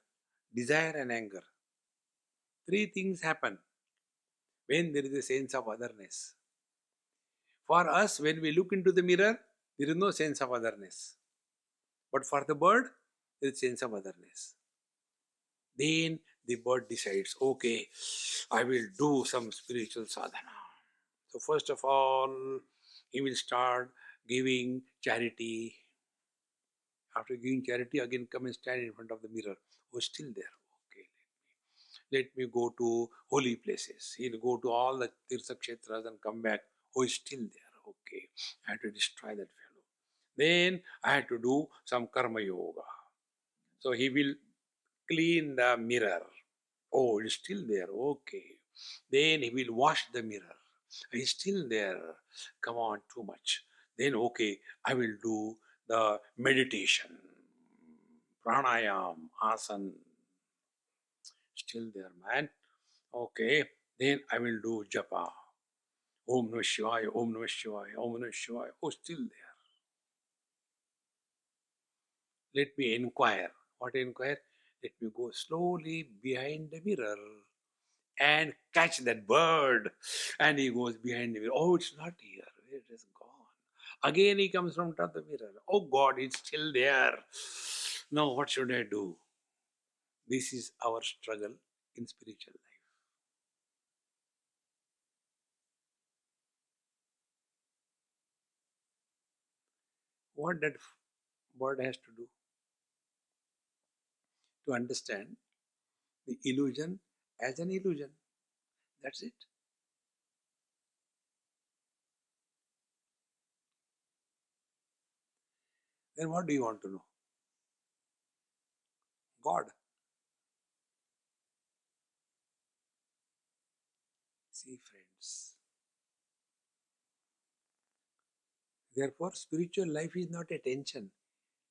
desire and anger. Three things happen when there is a sense of otherness. For us, when we look into the mirror, there is no sense of otherness. But for the bird, there is sense of otherness. Then the bird decides, okay, I will do some spiritual sadhana. So first of all, he will start giving charity. After giving charity, again come and stand in front of the mirror. Oh, still there. Okay, let me go to holy places. He'll go to all the Tirtha Kshetras and come back. Oh, he's still there. Okay, I have to destroy that fellow. Then I have to do some karma yoga. So he will clean the mirror. Oh, it's still there. Okay. Then he will wash the mirror. It's still there. Come on, too much. Then, okay, I will do the meditation, pranayam, asan. Still there, man. Okay. Then I will do japa. Om Namah Shivaya, Om Namah Shivaya, Om Namah Shivaya. Oh, still there. Let me inquire. What inquire? Let me go slowly behind the mirror and catch that bird. And he goes behind the mirror. Oh, it's not here. It is gone. Again he comes from top of the mirror. Oh God, it's still there. Now what should I do? This is our struggle in spiritual life. What that bird has to do? To understand the illusion as an illusion. That's it. Then what do you want to know? God. See, friends. Therefore, spiritual life is not a tension.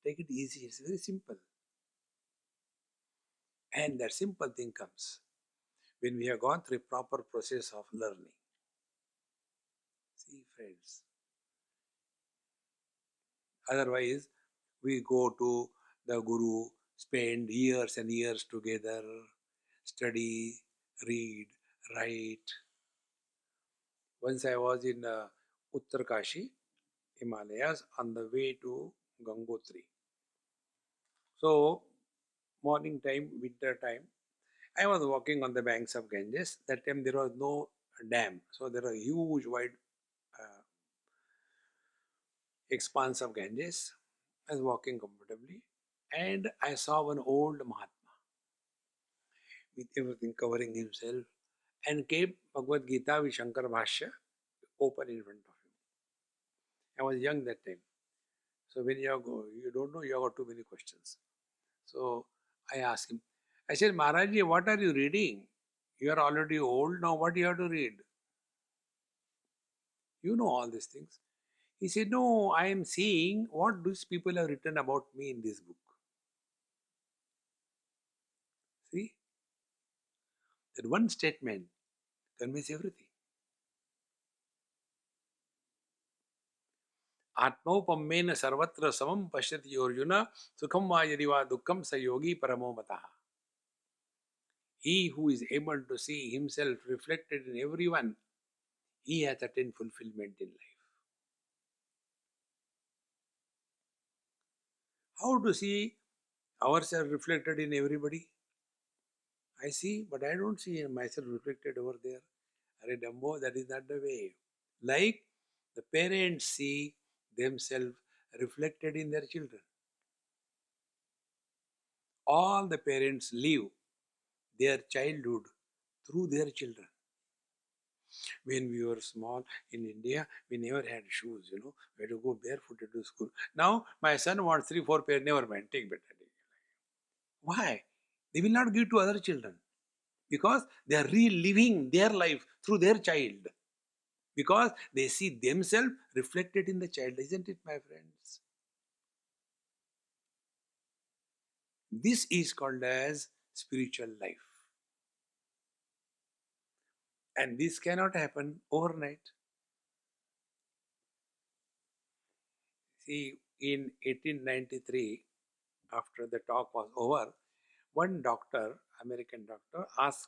Take it easy. It's very simple. And that simple thing comes when we have gone through a proper process of learning. See, friends, Otherwise, we go to the Guru, spend years and years together, study, read, write. Once I was in Uttarkashi, Himalayas, on the way to Gangotri. So, morning time, winter time, I was walking on the banks of Ganges. That time there was no dam, so there was a huge wide uh, expanse of Ganges. I was walking comfortably, and I saw one old Mahatma with everything covering himself, and kept Bhagavad Gita with Shankar Bhashya open in front of him. I was young that time, so when you don't know, you have got too many questions. So I asked him. I said, Maharaji, what are you reading? You are already old now. What do you have to read? You know all these things. He said, no, I am seeing what these people have written about me in this book. See, that one statement conveys everything. Atmaupamena sarvatra samam pashyati Arjuna sukham va yadi va dukkham sayogi paramo mataha. He who is able to see himself reflected in everyone, he has attained fulfillment in life. How to see ourselves reflected in everybody? I see, but I don't see myself reflected over there. Are Dambo, that is not the way. Like the parents see themselves reflected in their children. All the parents live their childhood through their children. When we were small in India, we never had shoes, We had to go barefooted to school. Now, my son wants 3, 4 pairs, never mind, take better. Why? They will not give to other children because they are reliving their life through their child. Because they see themselves reflected in the child, isn't it, my friends? This is called as spiritual life. And this cannot happen overnight. See, in 1893, after the talk was over, one doctor, American doctor, asked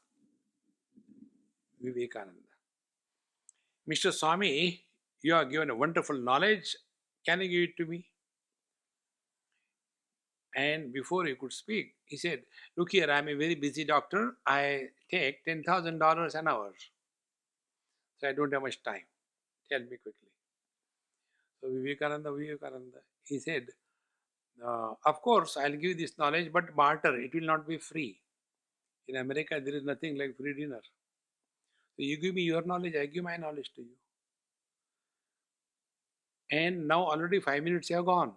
Vivekananda, Mr. Swami, you are given a wonderful knowledge. Can you give it to me? And before he could speak, he said, look here, I'm a very busy doctor. I take $10,000 an hour. So I don't have much time. Tell me quickly. So Vivekananda, he said, of course, I'll give you this knowledge, but barter, it will not be free. In America, there is nothing like free dinner. So you give me your knowledge, I give my knowledge to you. And now already 5 minutes have gone.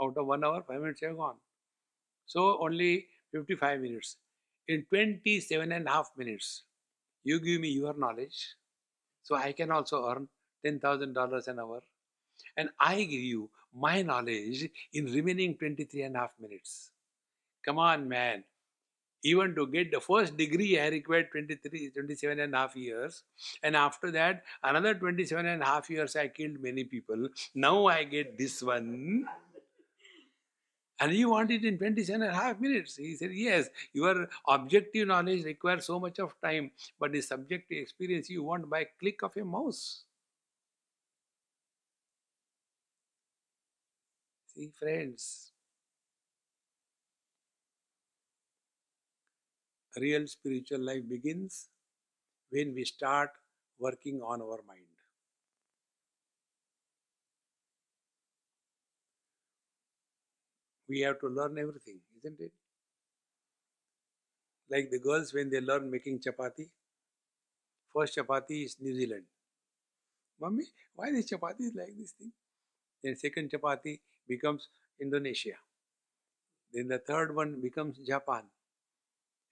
Out of 1 hour, 5 minutes have gone. So only 55 minutes. In 27 and a half minutes, you give me your knowledge, so I can also earn $10,000 an hour. And I give you my knowledge in remaining 23 and a half minutes. Come on, man. Even to get the first degree, I required 27 and a half years. And after that, another 27 and a half years, I killed many people. Now I get this one. And you want it in 27 and a half minutes. He said, yes, your objective knowledge requires so much of time, but the subjective experience you want by click of a mouse. See, friends, real spiritual life begins when we start working on our mind. We have to learn everything, isn't it? Like the girls when they learn making chapati, first chapati is New Zealand. Mummy, why this chapati is like this thing? Then second chapati becomes Indonesia. Then the third one becomes Japan.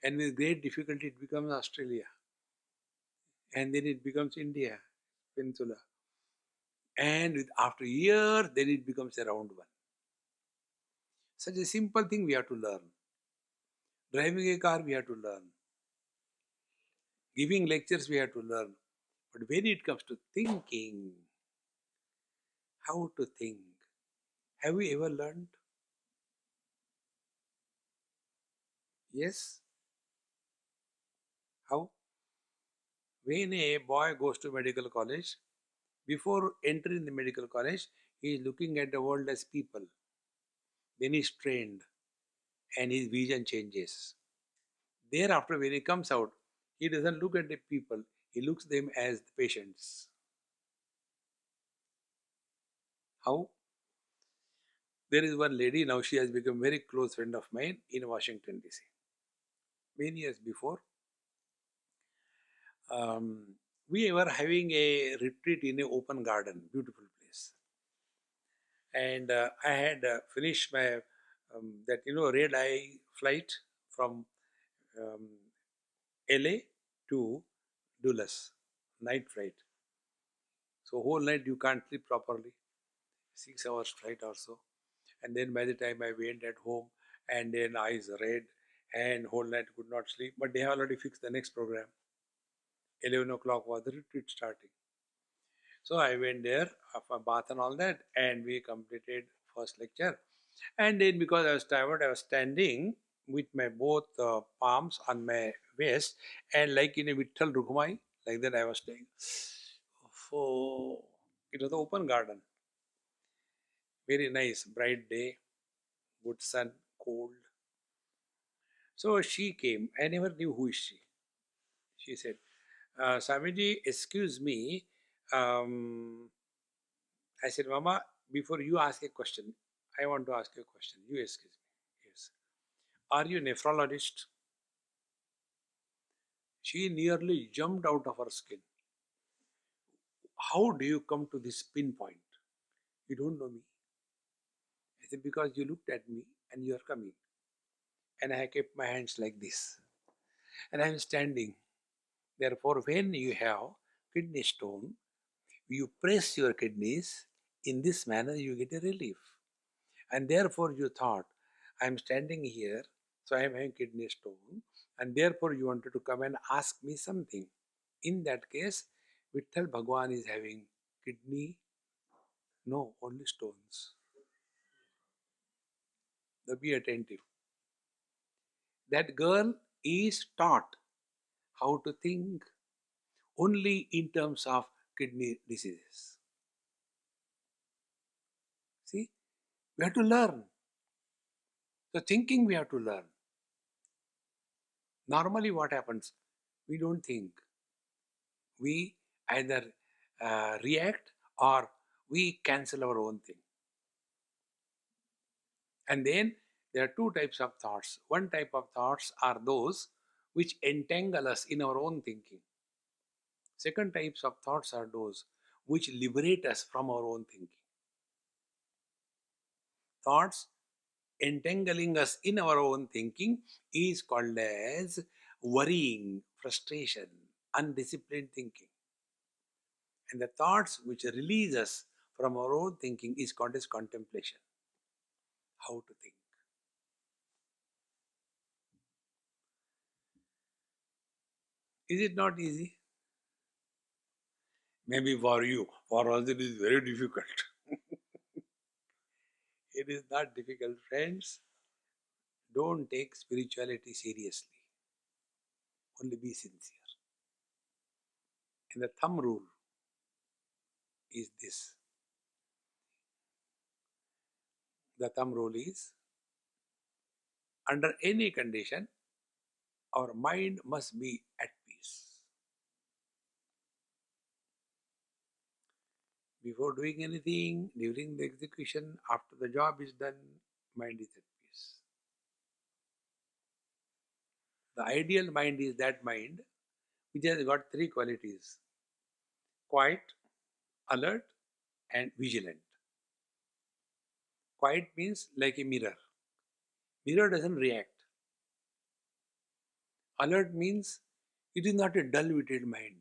And with great difficulty it becomes Australia. And then it becomes India, peninsula. And after years, then it becomes a round one. Such a simple thing we have to learn. Driving a car, we have to learn. Giving lectures, we have to learn. But when it comes to thinking, how to think, Have you ever learned? Yes. How? When a boy goes to medical college, before entering the medical college, he is looking at the world as people. Then he is trained and his vision changes. Thereafter, when he comes out, he doesn't look at the people, he looks them as the patients. How? There is one lady, now she has become a very close friend of mine in Washington, D.C. Many years before, um, we were having a retreat in an open garden, beautiful place. And I had finished my that red eye flight from um, LA to Dulles, night flight. So whole night you can't sleep properly, 6 hours flight or so. And then by the time I went at home, and then eyes red, and whole night could not sleep. But they have already fixed the next program. 11 o'clock was the retreat starting. So I went there, have a bath and all that, and we completed first lecture. And then because I was tired, I was standing with my both palms on my waist, and like in a Vittal Rukhmai, like that I was staying. So it was an open garden, very nice, bright day, good sun, cold. So she came. I never knew who is she. She said, Swamiji, excuse me. Um, I said, Mama, before you ask a question, I want to ask you a question. You excuse me. Yes. Are you a nephrologist? She nearly jumped out of her skin. How do you come to this pinpoint? You don't know me. I said, because you looked at me and you are coming. And I kept my hands like this. And I am standing. Therefore, when you have kidney stone, you press your kidneys. In this manner, you get a relief. And therefore, you thought, I am standing here, so I am having kidney stone. And therefore, you wanted to come and ask me something. In that case, Vitthal Bhagwan is having kidney, no, only stones. Now be attentive. That girl is taught how to think only in terms of kidney diseases. See, we have to learn. So thinking we have to learn. Normally what happens? We don't think. We either react or we cancel our own thing. And then there are two types of thoughts. One type of thoughts are those which entangle us in our own thinking. Second types of thoughts are those which liberate us from our own thinking. Thoughts entangling us in our own thinking is called as worrying, frustration, undisciplined thinking. And the thoughts which release us from our own thinking is called as contemplation. How to think. Is it not easy? Maybe for you, for us it is very difficult. It is not difficult, friends. Don't take spirituality seriously. Only be sincere. And the thumb rule is this. The thumb rule is, under any condition, our mind must be at peace. Before doing anything, during the execution, after the job is done, mind is at peace. The ideal mind is that mind which has got three qualities: quiet, alert, and vigilant. Quiet means like a mirror. Mirror doesn't react. Alert means it is not a dull-witted mind.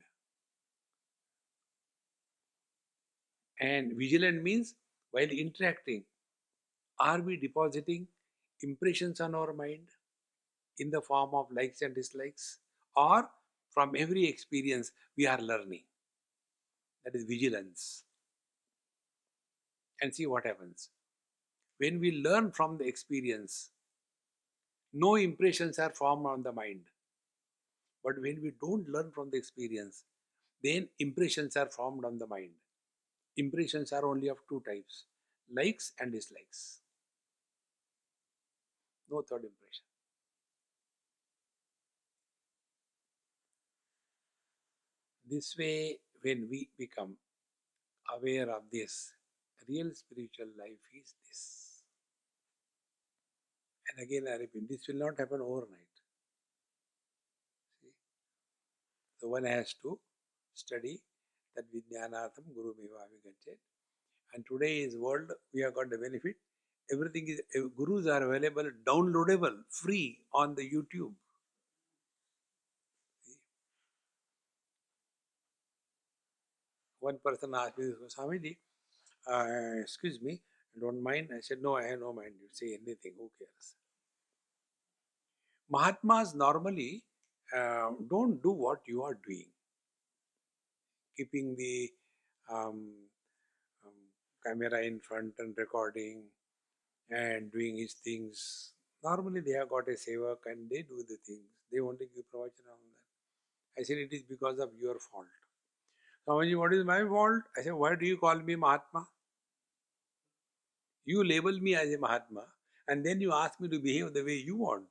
And vigilant means while interacting, are we depositing impressions on our mind in the form of likes and dislikes? Or from every experience we are learning? That is vigilance. And see what happens. When we learn from the experience, no impressions are formed on the mind. But when we don't learn from the experience, then impressions are formed on the mind. Impressions are only of two types: likes and dislikes. No third impression. This way, when we become aware of this, real spiritual life is this. And again, I repeat, this will not happen overnight. See? So one has to study that Vijnanatham Guru Mevami Ganchet. And today's world, we have got the benefit. Everything is, gurus are available, downloadable, free on the YouTube. See? One person asked me, Swamiji, excuse me, don't mind. I said, no, I have no mind. You say anything, who cares? Mahatmas normally don't do what you are doing, keeping the um, um, camera in front and recording and doing his things. Normally, they have got a sevak and they do the things. They want to give pravachana on that. I said, it is because of your fault. Swamiji, what is my fault? I said, why do you call me Mahatma? You label me as a Mahatma and then you ask me to behave the way you want.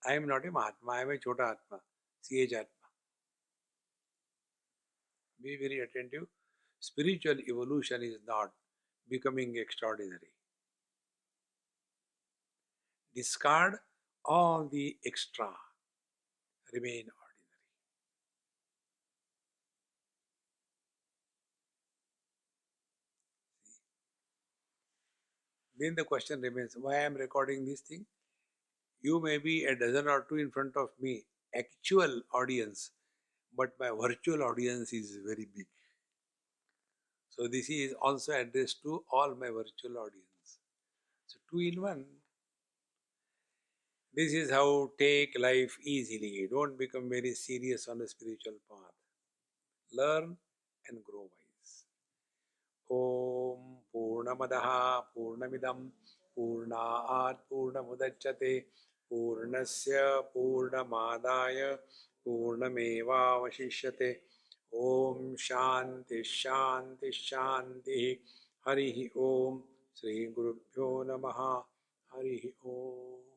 I am not a Mahatma, I am a Chota Atma, CH Atma. Be very attentive. Spiritual evolution is not becoming extraordinary. Discard all the extra, remain ordinary. Then the question remains, why I am recording this thing? You may be a dozen or two in front of me, actual audience, but my virtual audience is very big. So this is also addressed to all my virtual audience. So two in one. This is how take life easily. Don't become very serious on the spiritual path. Learn and grow wise. Om Purnamadaha Purnamidam Purnaat Purnamudachyate Purnasya Purnamadaya Purnameva Vashishyate. Om Shanti Shanti Shanti. Harihi Om. Sri Gurubhyo Namaha. Harihi Om.